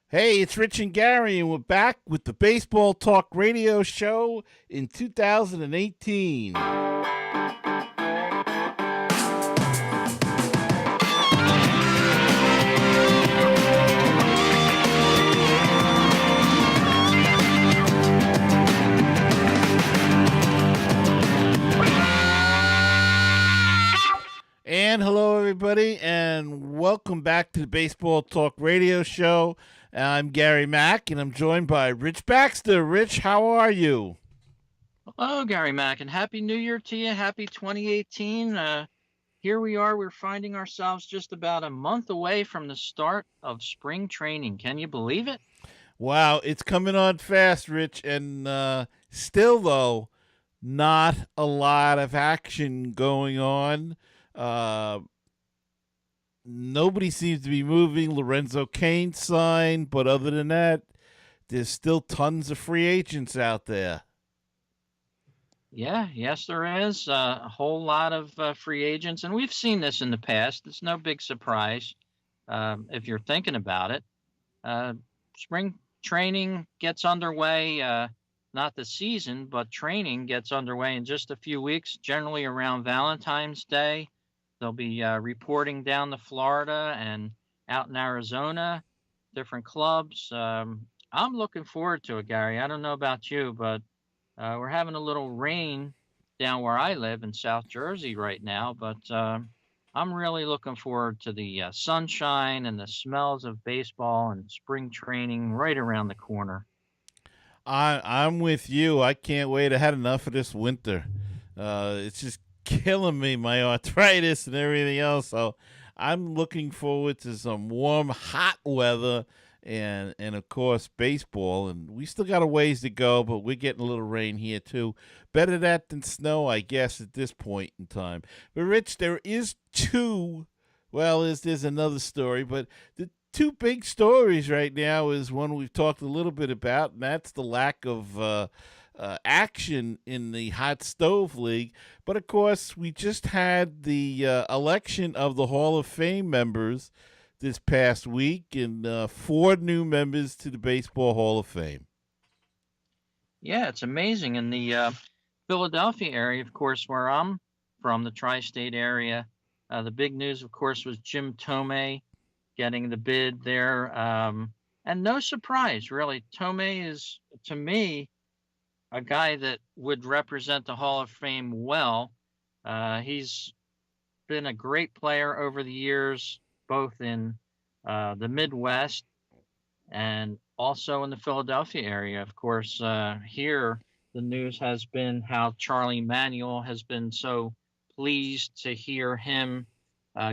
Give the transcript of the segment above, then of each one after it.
Hey, it's Rich and Gary, and we're back with the Baseball Talk Radio Show in 2018. And hello, everybody, and welcome back to the Baseball Talk Radio Show. I'm Gary Mack, and I'm joined by Rich Baxter. Rich, how are you? Hello, Gary Mack, and Happy New Year to you. Happy 2018. Here we are. We're finding ourselves just about a month away from the start of spring training. Can you believe it? Wow, it's coming on fast, Rich, and still, though, not a lot of action going on. Uh, Nobody seems to be moving. Lorenzo Kane signed, but other than that, there's still tons of free agents out there. Yeah, yes, there is a whole lot of free agents, and we've seen this in the past. It's no big surprise if you're thinking about it. Uh, Spring training gets underway, not the season, but training gets underway in just a few weeks, generally around Valentine's Day. They'll be reporting down to Florida and out in Arizona, different clubs. I'm looking forward to it, Gary. I don't know about you, but we're having a little rain down where I live in South Jersey right now, but I'm really looking forward to the sunshine and the smells of baseball and spring training right around the corner. I'm with you. I can't wait. I had enough of this winter. It's just killing me, my arthritis and everything else. So I'm looking forward to some warm, hot weather and of course baseball. And we still got a ways to go, but we're getting a little rain here too. Better that than snow, I guess, at this point in time. But Rich, there is two. Well, there's another story, but the two big stories right now is one we've talked a little bit about, and that's the lack of action in the hot stove league. But of course, we just had the election of the Hall of Fame members this past week, and four new members to the Baseball Hall of Fame. Yeah, it's amazing. In the Philadelphia area, of course, where I'm from, the tri state area, the big news, of course, was Jim Tomei getting the bid there. And no surprise, really. Tomei is, to me, a guy that would represent the Hall of Fame well. He's been a great player over the years, both in the Midwest and also in the Philadelphia area. Of course, here the news has been how Charlie Manuel has been so pleased to hear him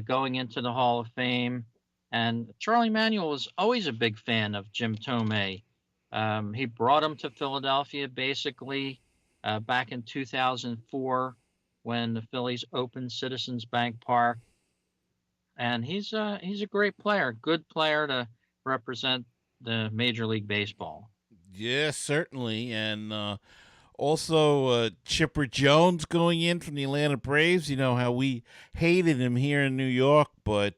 going into the Hall of Fame. And Charlie Manuel was always a big fan of Jim Tomei. He brought him to Philadelphia basically back in 2004 when the Phillies opened Citizens Bank Park, and he's a great player, good player to represent the Major League Baseball. Yes, certainly. And also Chipper Jones going in from the Atlanta Braves. You know how we hated him here in New York, but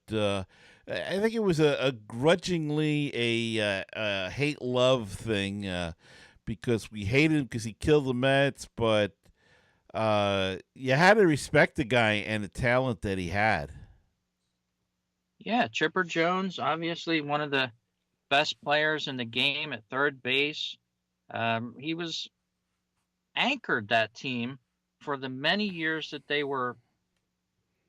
I think it was a grudgingly a hate love thing because we hated him because he killed the Mets, but you had to respect the guy and the talent that he had. Yeah, Chipper Jones, obviously one of the best players in the game at third base. He was anchored that team for the many years that they were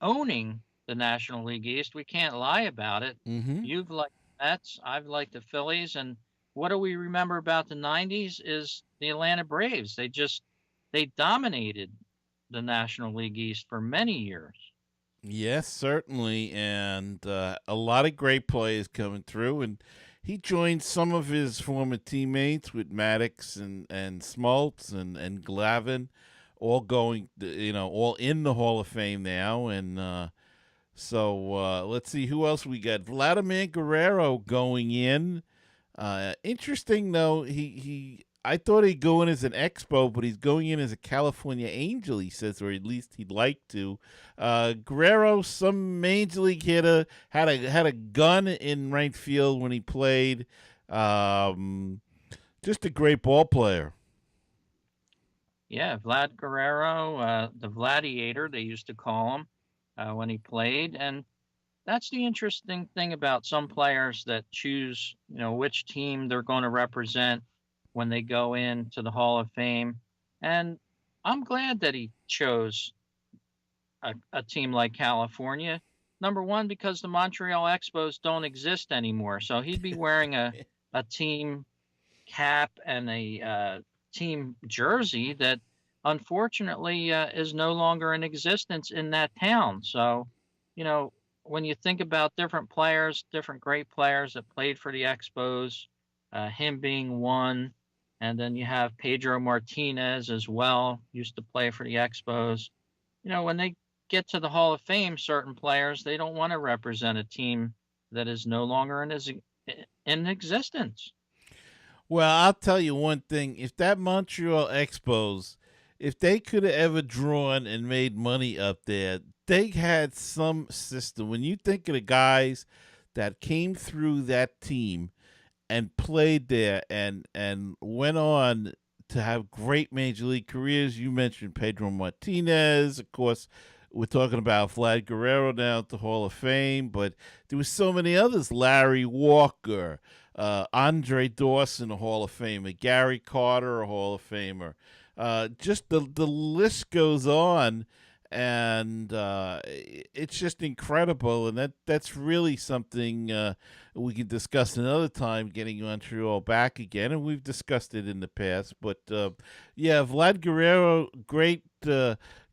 owning the National League East. We can't lie about it. Mm-hmm. You've liked the Mets, I've liked the Phillies, and what do we remember about the '90s is the Atlanta Braves. They dominated the National League East for many years. Yes, certainly, and a lot of great players coming through. And he joined some of his former teammates with Maddox and Smoltz and Glavin, all going, all in the Hall of Fame now. And let's see who else we got. Vladimir Guerrero going in. Interesting though, he I thought he'd go in as an Expo, but he's going in as a California Angel. He says, or at least he'd like to. Guerrero, some major league hitter, had a gun in right field when he played. Um, just a great ball player. Yeah, Vlad Guerrero, the Gladiator, they used to call him when he played. And that's the interesting thing about some players that choose, which team they're going to represent when they go into the Hall of Fame. And I'm glad that he chose a team like California. Number one, because the Montreal Expos don't exist anymore. So he'd be wearing a team cap and a team jersey that unfortunately is no longer in existence in that town. So, you know, when you think about different players, different great players that played for the Expos, him being one, and then you have Pedro Martinez as well, used to play for the Expos. When they get to the Hall of Fame, certain players, they don't want to represent a team that is no longer in existence. Well, I'll tell you one thing. If that Montreal Expos, if they could have ever drawn and made money up there, they had some system. When you think of the guys that came through that team and played there and went on to have great major league careers, you mentioned Pedro Martinez, of course. We're talking about Vlad Guerrero now at the Hall of Fame, but there was so many others. Larry Walker, Andre Dawson, a Hall of Famer, Gary Carter, a Hall of Famer. Just the list goes on, and it's just incredible. And that's really something we can discuss another time. Getting Montreal back again, and we've discussed it in the past. But yeah, Vlad Guerrero, great.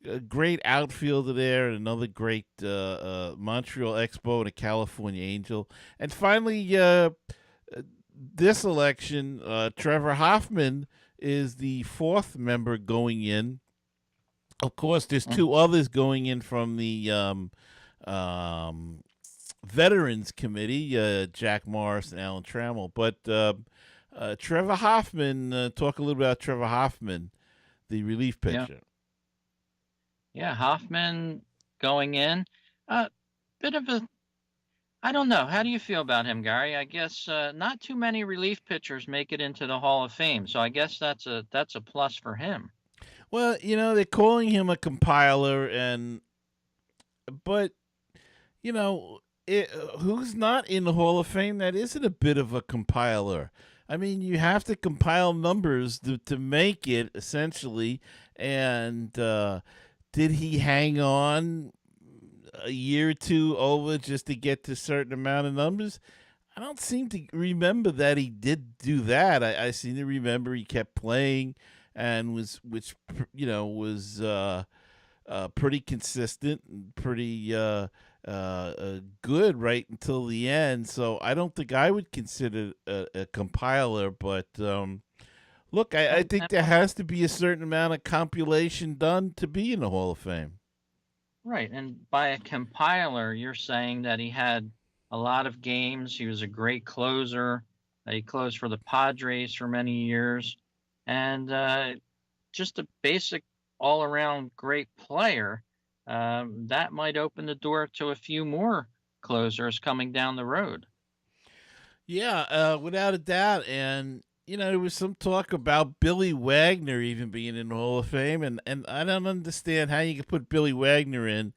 A great outfielder there, and another great Montreal Expo and a California Angel. And finally, this election, Trevor Hoffman is the fourth member going in. Of course, there's Mm. two others going in from the um, Veterans Committee, Jack Morris and Alan Trammell. But Trevor Hoffman, talk a little about Trevor Hoffman, the relief Yeah. pitcher. Yeah, Hoffman going in. Uh, bit of a, I don't know. How do you feel about him, Gary? I guess not too many relief pitchers make it into the Hall of Fame, so I guess that's a plus for him. Well, they're calling him a compiler, but you know, who's not in the Hall of Fame that isn't a bit of a compiler? I mean, you have to compile numbers to make it essentially. And did he hang on a year or two over just to get to a certain amount of numbers? I don't seem to remember that he did do that. I seem to remember he kept playing and was pretty consistent and pretty good right until the end. So I don't think I would consider a compiler, but look, I And, think and there has to be a certain amount of compilation done to be in the Hall of Fame. right, and by a compiler, you're saying that he had a lot of games. He was a great closer. He closed for the Padres for many years, and just a basic all-around great player. That might open the door to a few more closers coming down the road. Yeah, without a doubt. And there was some talk about Billy Wagner even being in the Hall of Fame, and I don't understand how you could put Billy Wagner in,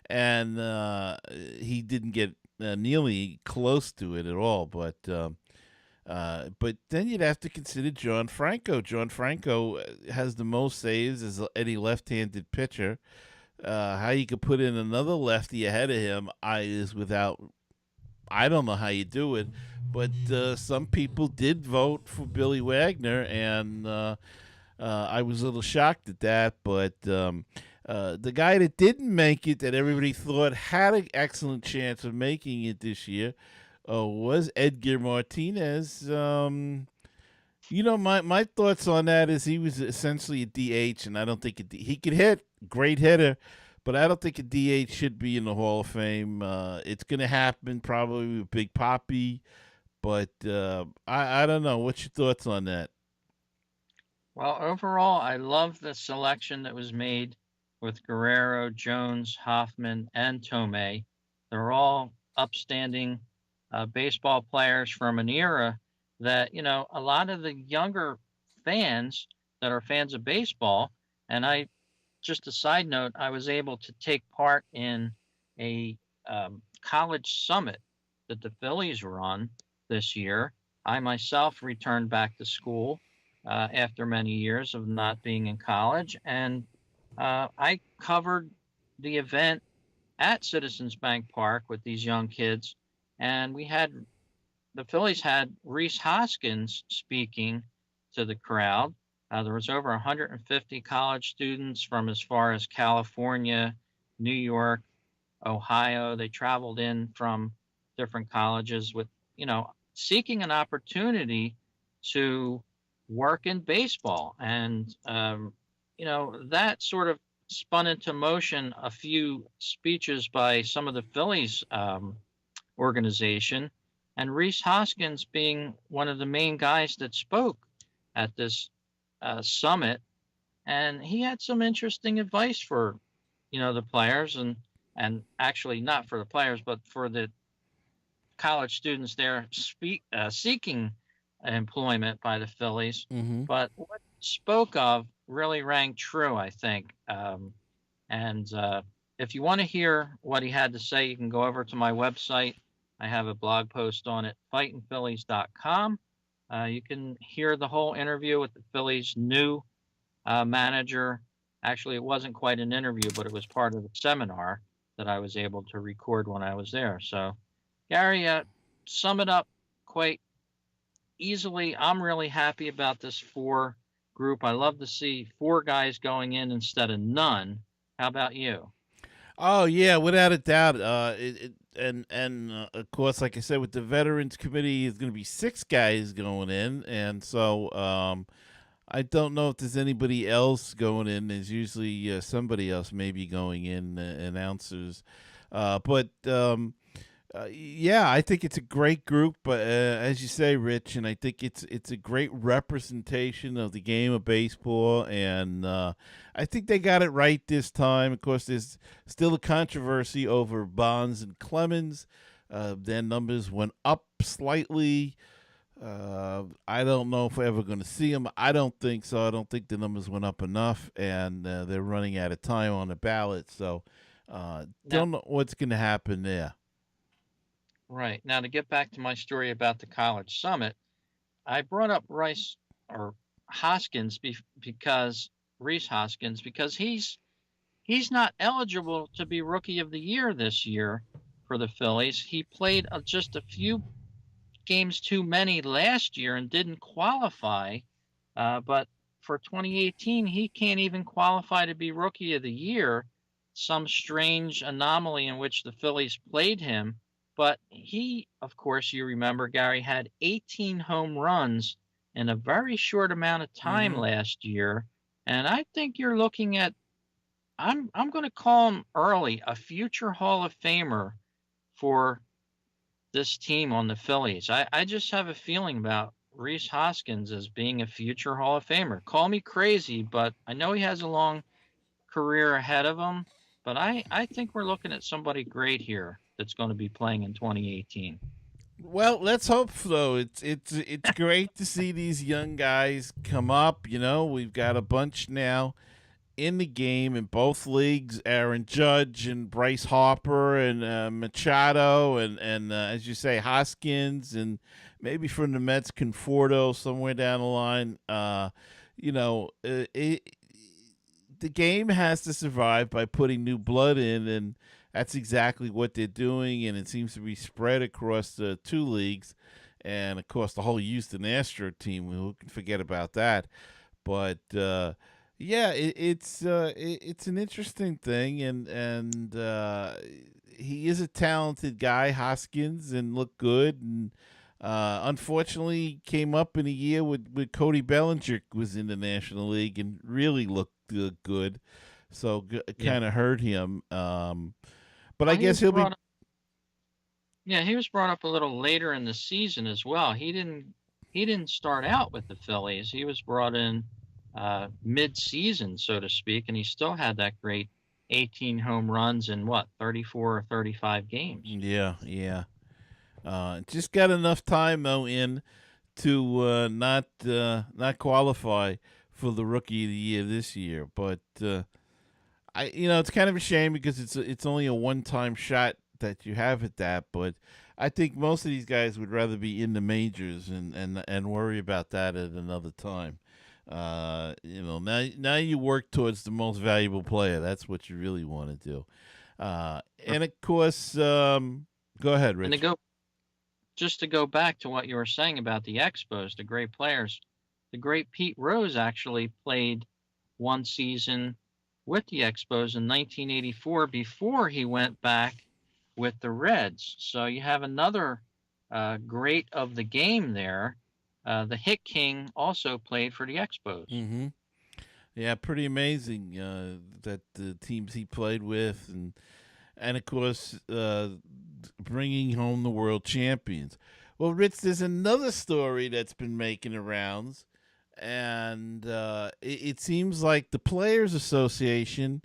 and he didn't get nearly close to it at all. But then you'd have to consider John Franco. John Franco has the most saves as any left-handed pitcher. How you could put in another lefty ahead of him, is without. I don't know how you do it, but some people did vote for Billy Wagner, and I was a little shocked at that. But the guy that didn't make it, that everybody thought had an excellent chance of making it this year, was Edgar Martinez. My thoughts on that is he was essentially a DH, and I don't think he could hit, great hitter, but I don't think a DH should be in the Hall of Fame. It's going to happen probably with Big Poppy, but I don't know. What's your thoughts on that? Well, overall, I love the selection that was made with Guerrero, Jones, Hoffman, and Tomei. They're all upstanding baseball players from an era that, a lot of the younger fans that are fans of baseball, and just a side note, I was able to take part in a college summit that the Phillies run this year. I myself returned back to school after many years of not being in college, and I covered the event at Citizens Bank Park with these young kids, and the Phillies had Reese Hoskins speaking to the crowd. There was over 150 college students from as far as California, New York, Ohio. They traveled in from different colleges with, seeking an opportunity to work in baseball. And, that sort of spun into motion a few speeches by some of the Phillies organization, and Reese Hoskins being one of the main guys that spoke at this summit. And he had some interesting advice for, the players, and actually not for the players, but for the college students there seeking employment by the Phillies. Mm-hmm. But what he spoke of really rang true, I think. And if you want to hear what he had to say, you can go over to my website. I have a blog post on it, fightingphillies.com. You can hear the whole interview with the Phillies' new manager. Actually, it wasn't quite an interview, but it was part of the seminar that I was able to record when I was there. So, Gary, sum it up quite easily. I'm really happy about this four group. I love to see four guys going in instead of none. How about you? Oh yeah, without a doubt. And of course, like I said, with the Veterans Committee, is going to be six guys going in, and so I don't know if there's anybody else going in. There's usually somebody else maybe going in, announcers. But yeah, I think it's a great group. But as you say, Rich, and I think it's a great representation of the game of baseball, and I think they got it right this time. Of course, there's still a controversy over Bonds and Clemens. Their numbers went up slightly. I don't know if we're ever going to see them. I don't think so. I don't think the numbers went up enough, and they're running out of time on the ballot. So, Now, don't know what's going to happen there. right. Now, to get back to my story about the college summit, I brought up Rice or Hoskins because Reese Hoskins, because he's not eligible to be Rookie of the Year this year for the Phillies. He played just a few games too many last year and didn't qualify. But for 2018, he can't even qualify to be Rookie of the Year. Some strange anomaly in which the Phillies played him. But he, of course, you remember, Gary, had 18 home runs in a very short amount of time Hmm. last year. And I think you're looking at, I'm going to call him early a future Hall of Famer for this team on the Phillies. I just have a feeling about Reese Hoskins as being a future Hall of Famer. Call me crazy, but I know he has a long career ahead of him. But I think we're looking at somebody great here that's going to be playing in 2018. Well, let's hope so. It's great to see these young guys come up. You know, we've got a bunch now in the game in both leagues. Aaron Judge and Bryce Harper and Machado and as you say, Hoskins and maybe from the Mets, Conforto somewhere down the line. You know, the game has to survive by putting new blood in, and that's exactly what they're doing. And it seems to be spread across the two leagues, and of course the whole Houston Astro team. Who can forget about that? But yeah, it's an interesting thing, and he is a talented guy, Hoskins, and looked good. And unfortunately, came up in a year with Cody Bellinger was in the National League and really looked good. So Yeah. kind of hurt him. But I Well, he guess was he'll be. brought up. Yeah, he was brought up a little later in the season as well. He didn't start out with the Phillies. He was brought in mid-season, so to speak, and he still had that great 18 home runs in what, 34 or 35 games. Yeah, yeah. Just got enough time though in to not qualify for the Rookie of the Year this year. But it's kind of a shame because it's only a one-time shot that you have at that. But I think most of these guys would rather be in the majors and worry about that at another time. Now you work towards the most valuable player. That's what you really want to do. And of course, go ahead, And to Rich. go just to go back to what you were saying about the Expos, the great players, the great Pete Rose actually played one season with the Expos in 1984 before he went back with the Reds. So you have another great of the game there. The Hit King also played for the Expos. Mm-hmm. Yeah, pretty amazing that the teams he played with, and of course, bringing home the world champions. Well, Rich, there's another story that's been making the rounds, and it seems like the Players Association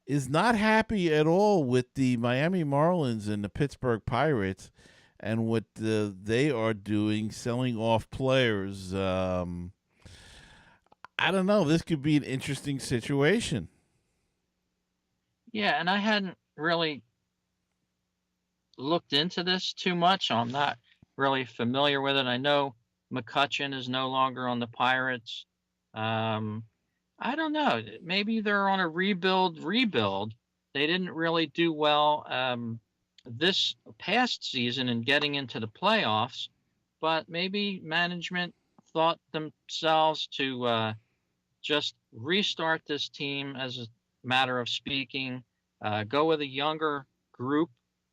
is not happy at all with the Miami Marlins and the Pittsburgh Pirates and what they are doing, selling off players. I don't know. This could be an interesting situation. Yeah, and I hadn't really looked into this too much. I'm not really familiar with it. I know McCutcheon is no longer on the Pirates. Um, I don't know. Maybe they're on a rebuild. They didn't really do well this past season in getting into the playoffs, but maybe management thought themselves to just restart this team as a matter of speaking, go with a younger group,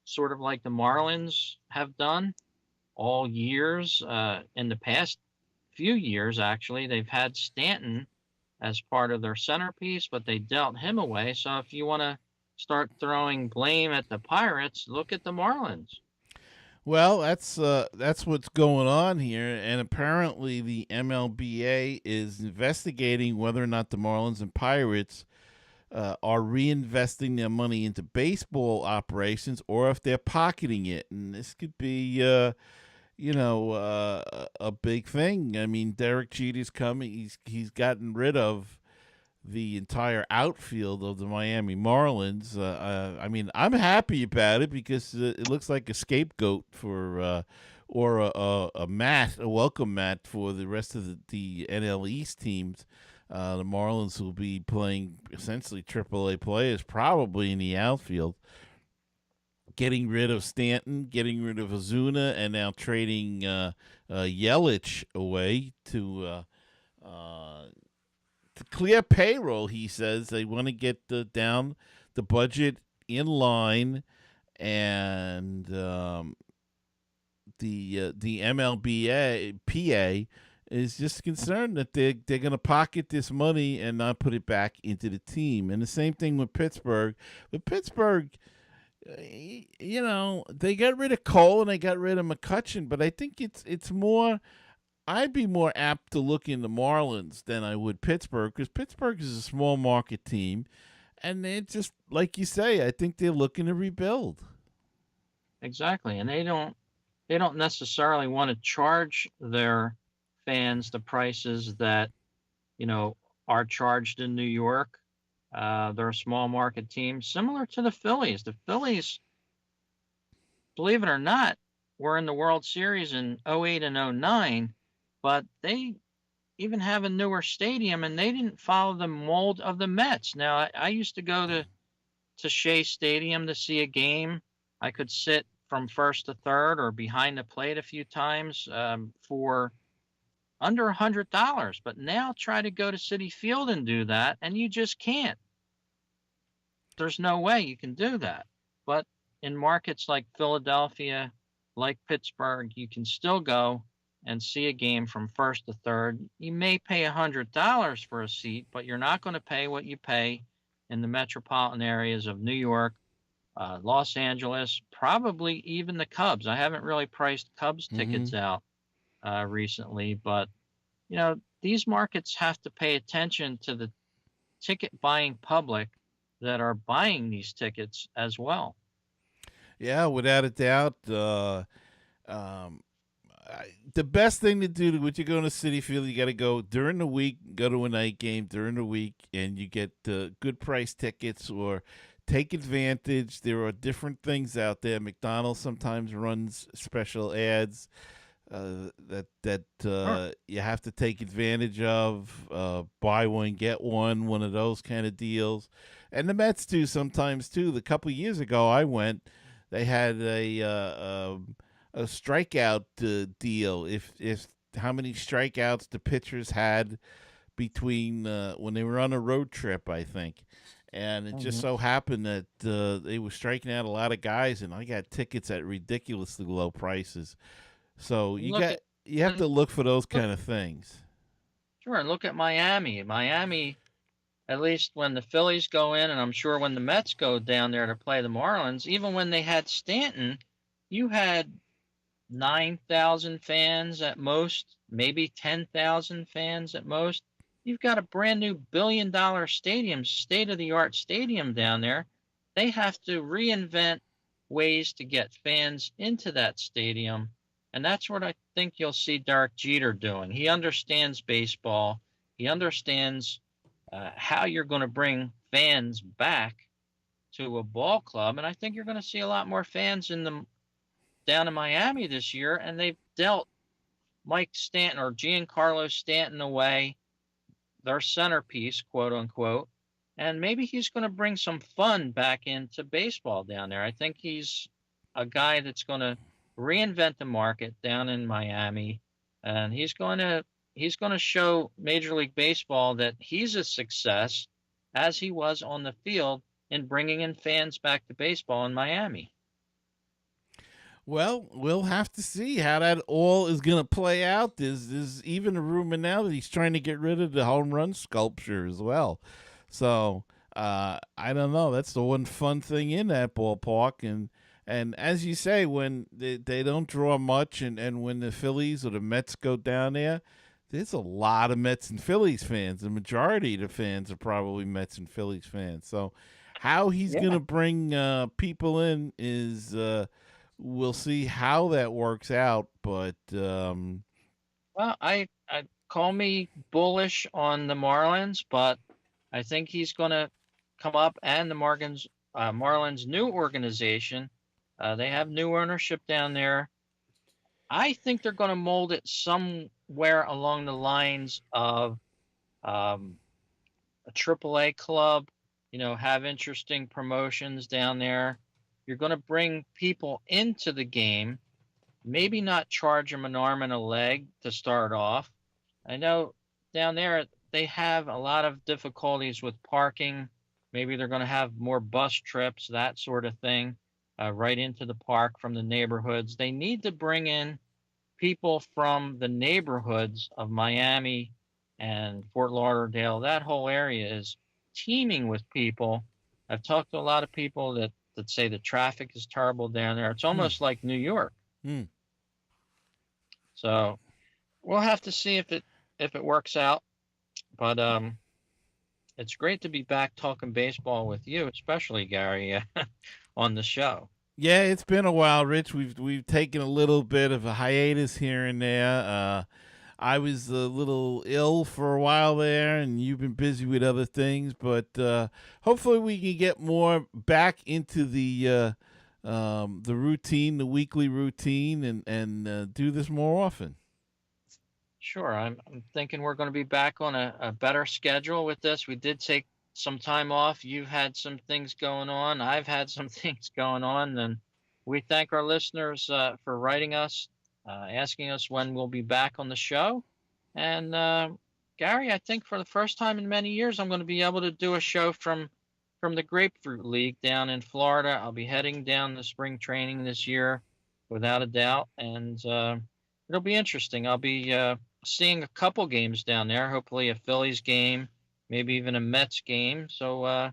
sort of like the Marlins have done all years. In the past few years, actually, they've had Stanton as part of their centerpiece, but they dealt him away. So if you want to start throwing blame at the Pirates, look at the Marlins. Well, that's what's going on here, and apparently the MLBA is investigating whether or not the Marlins and Pirates are reinvesting their money into baseball operations, or if they're pocketing it, and this could be, a big thing. I mean, Derek Jeter's coming; he's gotten rid of the entire outfield of the Miami Marlins. I mean, I'm happy about it because it looks like a scapegoat for, or a welcome mat for the rest of the NL East teams. The Marlins will be playing essentially AAA players, probably in the outfield. Getting rid of Stanton, getting rid of Ozuna, and now trading Yelich away to clear payroll. He says they want to get down the budget in line, and the MLBA PA is just concerned that they're going to pocket this money and not put it back into the team. And the same thing with Pittsburgh. But Pittsburgh, they got rid of Cole and they got rid of McCutcheon, but I think it's more. I'd be more apt to look into Marlins than I would Pittsburgh because Pittsburgh is a small market team, and they just like you say. I think they're looking to rebuild. Exactly, and they don't necessarily want to charge their fans the prices that you know are charged in New York. They're a small market team, similar to the Phillies. The Phillies, believe it or not, were in the World Series in '08 and '09, but they even have a newer stadium and they didn't follow the mold of the Mets. Now, I used to go to Shea Stadium to see a game. I could sit from first to third or behind the plate a few times for under $100. But now try to go to Citi Field and do that, and you just can't. There's no way you can do that. But in markets like Philadelphia, like Pittsburgh, you can still go and see a game from first to third. You may pay $100 for a seat, but you're not going to pay what you pay in the metropolitan areas of New York, Los Angeles, probably even the Cubs. I haven't really priced Cubs Mm-hmm. tickets out recently, but these markets have to pay attention to the ticket buying public that are buying these tickets as well. Yeah, without a doubt. Um, the best thing to do when you're going to City Field, you got to go during the week, go to a night game during the week, and you get good price tickets or take advantage. There are different things out there. McDonald's sometimes runs special ads Sure. you have to take advantage of. Buy one get one of those kind of deals. And the Mets do sometimes too. The couple years ago I went, they had a strikeout deal. If how many strikeouts the pitchers had between when they were on a road trip, I think. And it just Mhm. so happened that they were striking out a lot of guys, and I got tickets at ridiculously low prices. So Look at you have to and look for those look kind of things. sure, and look at Miami. Miami, at least when the Phillies go in, and I'm sure when the Mets go down there to play the Marlins, even when they had Stanton, you had 9,000 fans at most, maybe 10,000 fans at most. You've got a brand new $1 billion stadium, state of the art stadium down there. They have to reinvent ways to get fans into that stadium. And that's what I think you'll see Derek Jeter doing. He understands baseball, he understands how you're going to bring fans back to a ball club. And I think you're going to see a lot more fans in the down in Miami this year, and they've dealt Mike Stanton or Giancarlo Stanton away, their centerpiece, quote unquote. And maybe he's going to bring some fun back into baseball down there. I think he's a guy that's going to reinvent the market down in Miami, and he's going to show Major League Baseball that he's a success as he was on the field in bringing in fans back to baseball in Miami. Well, we'll have to see how that all is going to play out. There's even a rumor now that he's trying to get rid of the home run sculpture as well. So I don't know. That's the one fun thing in that ballpark. And as you say, when they don't draw much, and when the Phillies or the Mets go down there, there's a lot of Mets and Phillies fans. The majority of the fans are probably Mets and Phillies fans. So how he's going Yeah. to bring people in is we'll see how that works out. But Well, I call me bullish on the Marlins, but I think he's going to come up and the Marlins new organization. They have new ownership down there. I think they're going to mold it somewhere along the lines of um, a AAA club. Have interesting promotions down there. You're going to bring people into the game, maybe not charge them an arm and a leg to start off. I know down there they have a lot of difficulties with parking. Maybe they're going to have more bus trips, that sort of thing, right into the park from the neighborhoods. They need to bring in people from the neighborhoods of Miami and Fort Lauderdale. That whole area is teeming with people. I've talked to a lot of people that say the traffic is terrible down there. It's hmm, almost like New York. hmm. So we'll have to see if it works out. But it's great to be back talking baseball with you, especially Gary, on the show. Yeah, it's been a while, Rich. We've taken a little bit of a hiatus here and there. I was a little ill for a while there, and you've been busy with other things. But hopefully, we can get more back into the routine, the weekly routine, and do this more often. Sure, I'm thinking we're going to be back on a better schedule with this. We did take some time off. You've had some things going on. I've had some things going on, and we thank our listeners for writing us, asking us when we'll be back on the show. And Gary, I think for the first time in many years, I'm going to be able to do a show from the Grapefruit League down in Florida. I'll be heading down to spring training this year, without a doubt, and it'll be interesting. I'll be seeing a couple games down there. Hopefully, a Phillies game, maybe even a Mets game. So,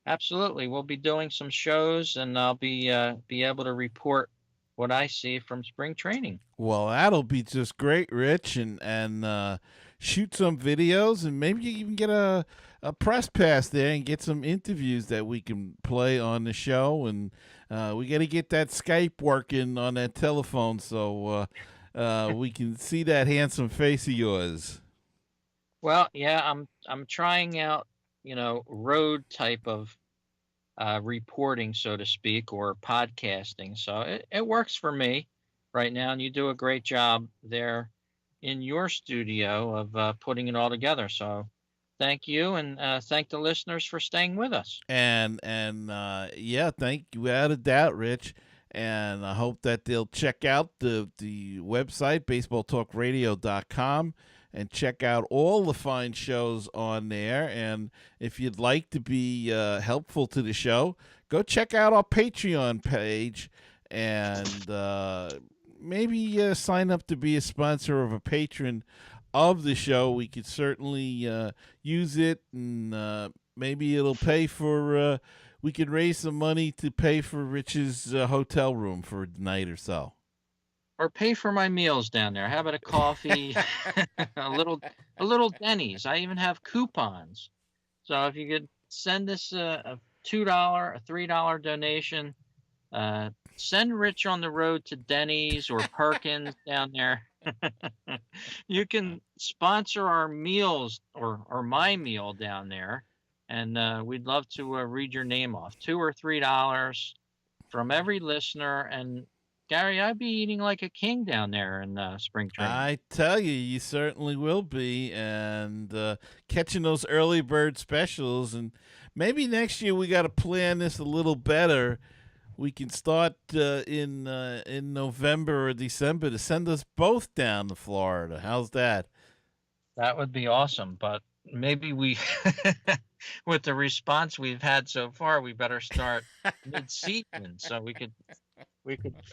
absolutely, we'll be doing some shows, and I'll be able to report what I see from spring training. Well, that'll be just great, Rich, and shoot some videos, and maybe you even get a press pass there and get some interviews that we can play on the show. And we got to get that Skype working on that telephone, so we can see that handsome face of yours. Well, yeah, I'm trying out, road type of reporting, so to speak, or podcasting. So it works for me right now, and you do a great job there in your studio of putting it all together. So thank you, and thank the listeners for staying with us. And thank you without a doubt, Rich. And I hope that they'll check out the website baseballtalkradio.com and check out all the fine shows on there. And if you'd like to be helpful to the show, go check out our Patreon page and maybe sign up to be a sponsor of a patron of the show. We could certainly use it, and maybe it'll pay for. We could raise some money to pay for Rich's hotel room for a night or so. Or pay for my meals down there. How about a coffee, a little Denny's? I even have coupons. So if you could send us a $2, a $3 donation, send Rich on the road to Denny's or Perkins down there. You can sponsor our meals or my meal down there, and we'd love to read your name off. $2 or $3 from every listener, and Gary, I'd be eating like a king down there in spring training. I tell you, you certainly will be, and catching those early bird specials. And maybe next year we got to plan this a little better. We can start in November or December to send us both down to Florida. How's that? That would be awesome, but maybe with the response we've had so far, we better start mid-season so we could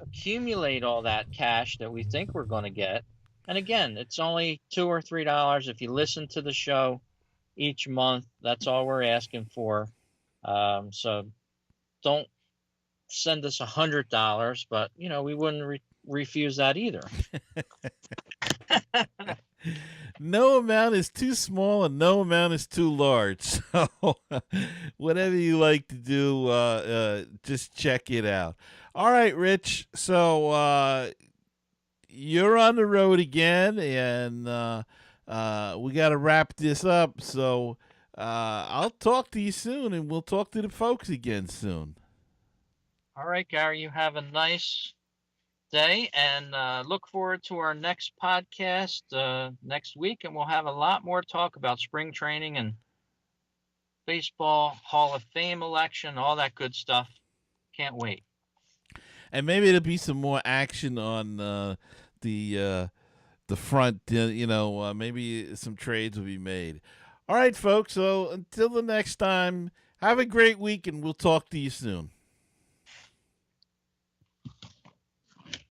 accumulate all that cash that we think we're going to get. And again, it's only $2 or $3 if you listen to the show each month. That's all we're asking for. So don't send us $100, but we wouldn't refuse that either. No amount is too small and no amount is too large. So whatever you like to do, just check it out. All right, Rich. So you're on the road again, and we got to wrap this up. So I'll talk to you soon, and we'll talk to the folks again soon. All right, Gary, you have a nice day, and look forward to our next podcast next week, and we'll have a lot more talk about spring training and baseball Hall of Fame election, all that good stuff. Can't wait. And maybe there'll be some more action on the front. Maybe some trades will be made. All right, folks. So until the next time, have a great week, and we'll talk to you soon.